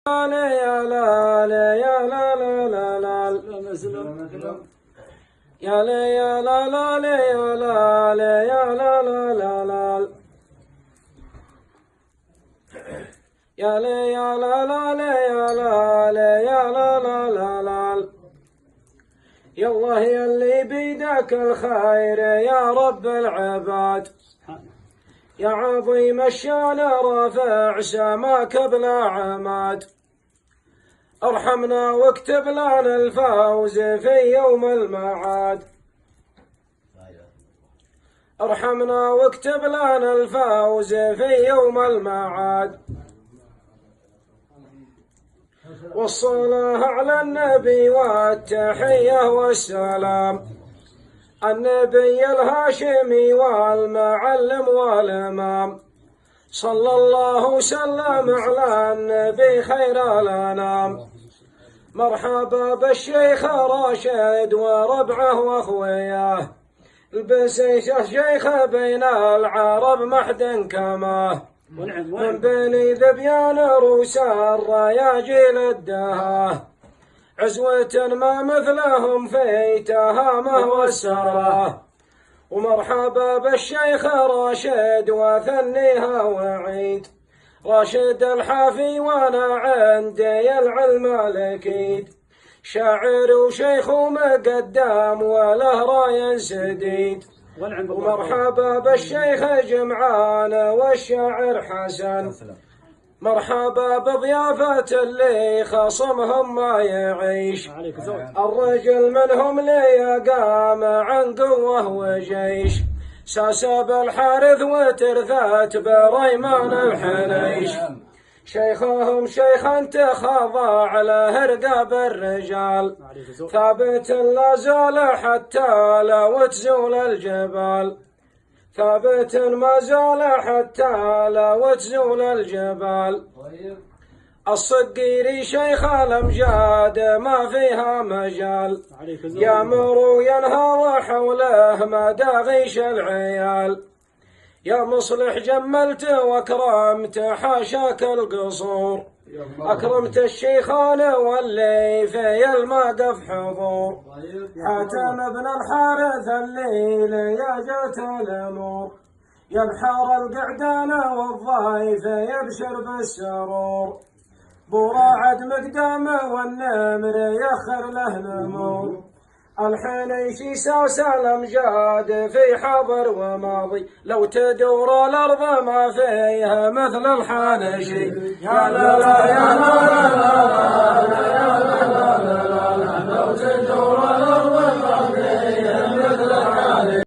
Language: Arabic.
يا لا لا يا لا لا لا لا يا لا يا لا لا لا يا لا لا يا لا لا لا لا يا لا يا لا لا لا يا لا لا يا لا لا لا لا يا الله يا اللي بيدك الخير يا رب العباد يا عظيم الشان رافع سماك بلا عماد ارحمنا واكتب لنا الفوز في يوم المعاد ارحمنا واكتب لنا الفوز في يوم المعاد والصلاة على النبي والتحية والسلام النبي الهاشمي والمعلم والإمام صلى الله وسلم على النبي خير الأنام مرحبا بالشيخ راشد وربعه واخوياه البسيشه شيخ بين العرب محد كماه من بني ذبيان روس الرياجيل الدهاه عزوة ما مثلهم في تهامه والسراه ومرحبا بالشيخ راشد وثنيها وعيد راشد الحافي وانا عندي العلم الاكيد شاعر وشيخ ومقدام وله راي سديد ومرحبا بالشيخ جمعان والشاعر حسن مرحبا بضيافة اللي خصمهم ما يعيش الرجل منهم لي قام عن قوة وجيش ساسب الحارث وترثات بريمان الحنيش شيخهم شيخا تخاضى على رقاب الرجال ثابت لا زال حتى لو تزول الجبال ثابت ما زال حتى لو تزول الجبال الصقيري شيخ الامجاد ما فيها مجال يامر وينهى حوله مداغيش العيال يا مصلح جملت واكرمت حاشاك القصور اكرمت الشيخان واللي في المقف حضور حاتم بن الحارث الليل يا جات الامور ينحر القعدان والضيف يبشر بالسرور براعد مقدامه والنمر يخر له نمور الحنيشي ساس الامجاد في حاضر وماضي لو تدور الارض ما فيها مثل الحنيشي يا لا لا يا لا لا لا لا يا لا لا لا لا لو تدور